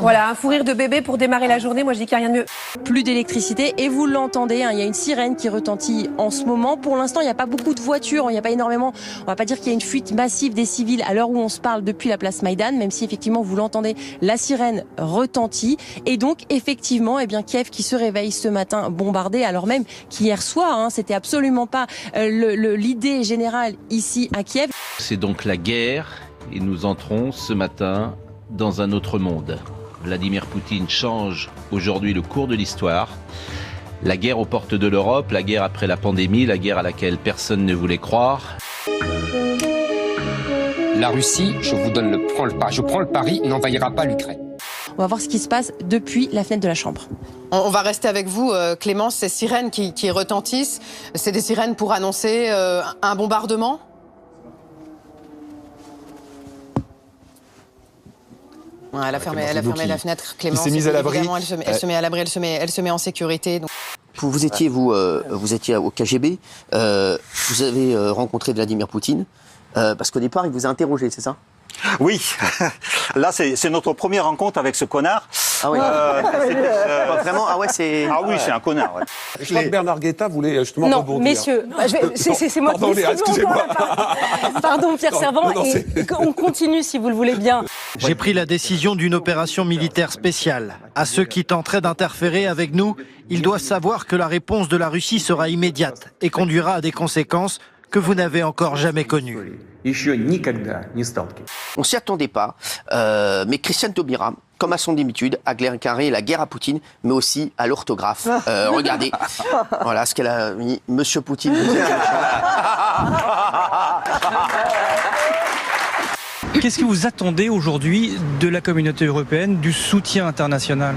Voilà, un fou rire de bébé pour démarrer la journée. Moi, je dis qu'il n'y a rien de mieux. Plus d'électricité et vous l'entendez, il y a une sirène qui retentit en ce moment. Pour l'instant, il n'y a pas beaucoup de voitures, il n'y a pas énormément, on va pas dire qu'il y a une fuite massive des civils à l'heure où on se parle depuis la place Maïdan, même si effectivement vous l'entendez, la sirène retentit. Et donc effectivement, Kiev qui se réveille ce matin bombardé, alors même qu'hier soir, c'était absolument pas l'idée générale ici à Kiev. C'est donc la guerre et nous entrons ce matin dans un autre monde. Vladimir Poutine change aujourd'hui le cours de l'histoire. La guerre aux portes de l'Europe, la guerre après la pandémie, la guerre à laquelle personne ne voulait croire. La Russie, je prends le pari, n'envahira pas l'Ukraine. On va voir ce qui se passe depuis la fenêtre de la chambre. On va rester avec vous, Clémence. Ces sirènes qui retentissent, c'est des sirènes pour annoncer un bombardement ? Ouais, elle a fermé la fenêtre, Clémence. Il s'est mise à l'abri. Elle se met à l'abri, elle se met en sécurité. Donc. Vous étiez au KGB, vous avez rencontré Vladimir Poutine, parce qu'au départ, il vous a interrogé, c'est ça ? Oui, là c'est notre première rencontre avec ce connard. Ah oui. Vraiment, ah ouais, c'est. Ah oui, c'est un connard. Ouais. Je crois que Bernard Guetta voulait justement rebondir. Non, messieurs, c'est moi Pardon, qui Léa, excusez-moi. Pardon, Pierre Servant, non, et on continue si vous le voulez bien. J'ai pris la décision d'une opération militaire spéciale. À ceux qui tenteraient d'interférer avec nous, ils doivent savoir que la réponse de la Russie sera immédiate et conduira à des conséquences que vous n'avez encore jamais connues. On s'y attendait pas, mais Christiane Taubira, comme à son habitude, a déclaré la guerre à Poutine, mais aussi à l'orthographe. Regardez, voilà ce qu'elle a mis. Monsieur Poutine, vous êtes... Qu'est-ce que vous attendez aujourd'hui de la communauté européenne, du soutien international ?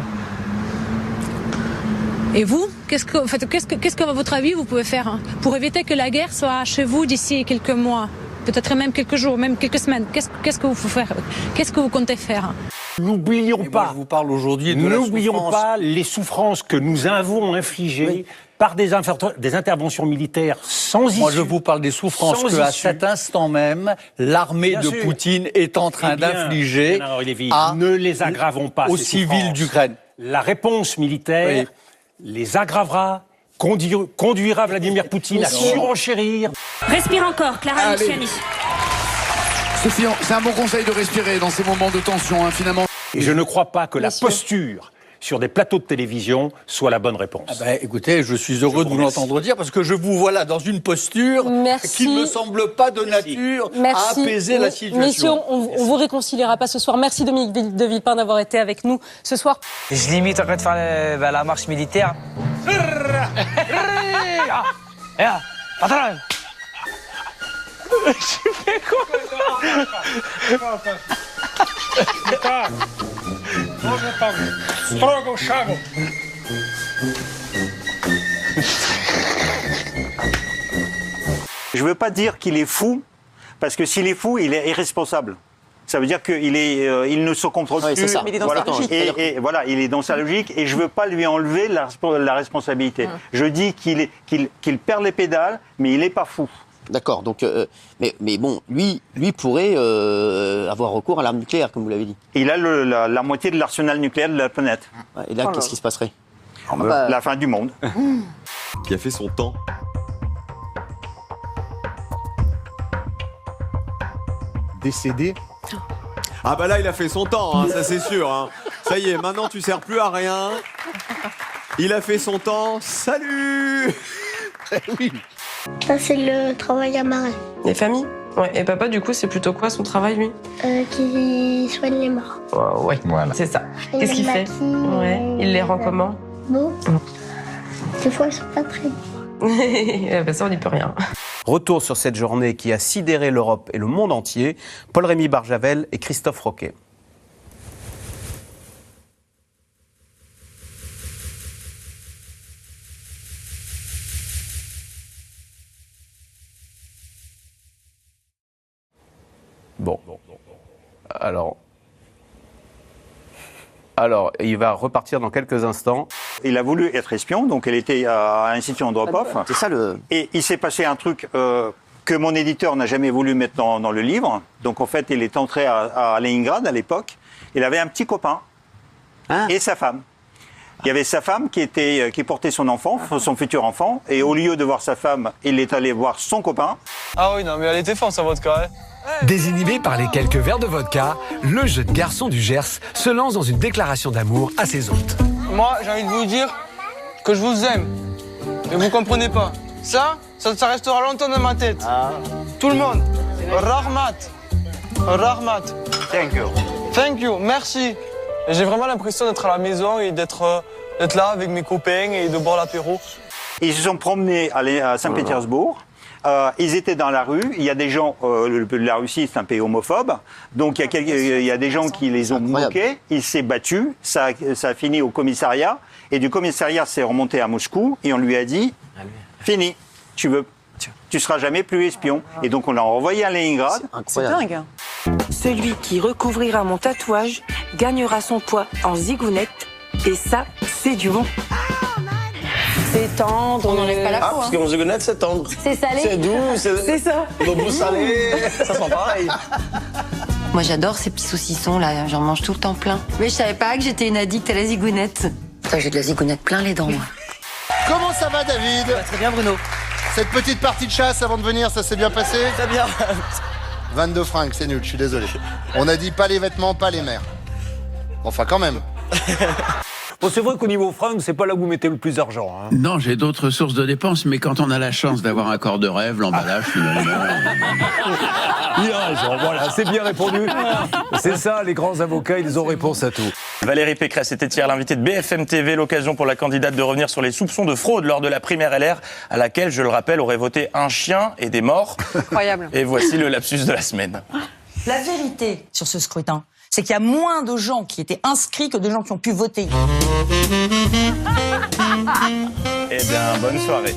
Et vous, qu'est-ce que, à votre avis, vous pouvez faire pour éviter que la guerre soit chez vous d'ici quelques mois, peut-être même quelques jours, même quelques semaines? Qu'est-ce que vous pouvez faire? Qu'est-ce que vous comptez faire? N'oublions pas. Je vous parle aujourd'hui de N'oublions pas les souffrances que nous avons infligées par des interventions militaires sans issue. Moi, je vous parle des souffrances qu'à cet instant même, l'armée de Poutine est en train d'infliger ne les aggravons pas, aux civils d'Ukraine. La réponse militaire les aggravera, conduira Vladimir Poutine à surenchérir. Respire encore, Clara Luciani. Sophie, c'est un bon conseil de respirer dans ces moments de tension, finalement. Et je ne crois pas que la posture sur des plateaux de télévision soit la bonne réponse. Écoutez, je suis heureux de vous l'entendre dire, parce que je vous vois là dans une posture qui ne me semble pas de nature à apaiser la situation. Messieurs, on vous réconciliera pas ce soir. Merci Dominique de Villepin d'avoir été avec nous ce soir. Je limite en train de faire la marche militaire. Patron. Tu fais quoi? Je veux pas dire qu'il est fou, parce que s'il est fou, il est irresponsable. Ça veut dire qu'il ne se contrôle plus. C'est ça. Il est dans sa logique. Et voilà, il est dans sa logique, et je veux pas lui enlever la responsabilité. Je dis qu'il perd les pédales, mais il est pas fou. D'accord, donc, mais bon, lui pourrait avoir recours à l'arme nucléaire, comme vous l'avez dit. Il a la moitié de l'arsenal nucléaire de la planète. Et là, qu'est-ce qui se passerait? La fin du monde. Qui a fait son temps. Décédé. Ah bah là, il a fait son temps, ça c'est sûr. Ça y est, maintenant tu sers plus à rien. Il a fait son temps. Salut. Oui. Ça, c'est le travail à marin. Les familles? Ouais. Et papa, du coup, c'est plutôt quoi son travail, lui? Qui soigne les morts. Ouais, voilà. C'est ça. Qu'est-ce qu'il fait? Il les rend comment? Bon. Des fois, ils sont pas très beaux. Ça, on n'y peut rien. Retour sur cette journée qui a sidéré l'Europe et le monde entier. Paul-Rémy Barjavel et Christophe Roquet. Bon, alors, il va repartir dans quelques instants. Il a voulu être espion, donc il était à l'Institut Andropov. C'est ça le... Et il s'est passé un truc que mon éditeur n'a jamais voulu mettre dans le livre. Donc en fait, il est entré à Leningrad à l'époque. Il avait un petit copain et sa femme. Il y avait sa femme qui portait son enfant, son futur enfant, et au lieu de voir sa femme, il est allé voir son copain. Ah oui, non, mais elle était forte, sa vodka. Désinhibé par les quelques verres de vodka, le jeune garçon du Gers se lance dans une déclaration d'amour à ses hôtes. Moi, j'ai envie de vous dire que je vous aime, mais vous comprenez pas. Ça restera longtemps dans ma tête. Tout le monde. Rahmat. Rahmat. Thank you. Thank you, merci. Et j'ai vraiment l'impression d'être à la maison et d'être là avec mes copains et de boire l'apéro. Ils se sont promenés à Saint-Pétersbourg. Ils étaient dans la rue. Il y a des gens. La Russie, c'est un pays homophobe. Donc il y a des gens qui les ont moqués. Il s'est battu. Ça a fini au commissariat. Et du commissariat, c'est remonté à Moscou. Et on lui a dit fini. Tu seras jamais plus espion. Et donc on l'a renvoyé à Leningrad. C'est dingue. Celui qui recouvrira mon tatouage gagnera son poids en zigounette. Et ça, c'est du bon. C'est tendre. On n'enlève pas la peau. Parce que mon zigounette, c'est tendre. C'est salé. C'est doux. C'est ça. L'eau salé. Ça sent pareil. Moi, j'adore ces petits saucissons, là. J'en mange tout le temps plein. Mais je savais pas que j'étais une addict à la zigounette. Putain, j'ai de la zigounette plein les dents, moi. Comment ça va, David? Très bien, Bruno. Cette petite partie de chasse avant de venir, ça s'est bien passé? Très bien. 22 francs, c'est nul, je suis désolé. On a dit pas les vêtements, pas les mères. Enfin, quand même. Bon, c'est vrai qu'au niveau fringues, c'est pas là où vous mettez le plus d'argent. Hein. Non, j'ai d'autres sources de dépenses, mais quand on a la chance d'avoir un corps de rêve, l'emballage, finalement... Il a raison, voilà, c'est bien répondu. C'est ça, les grands avocats, ils ont réponse à tout. Valérie Pécresse était hier l'invitée de BFM TV, l'occasion pour la candidate de revenir sur les soupçons de fraude lors de la primaire LR, à laquelle, je le rappelle, aurait voté un chien et des morts. Incroyable. Et voici le lapsus de la semaine. La vérité sur ce scrutin, c'est qu'il y a moins de gens qui étaient inscrits que de gens qui ont pu voter. Eh bien, bonne soirée.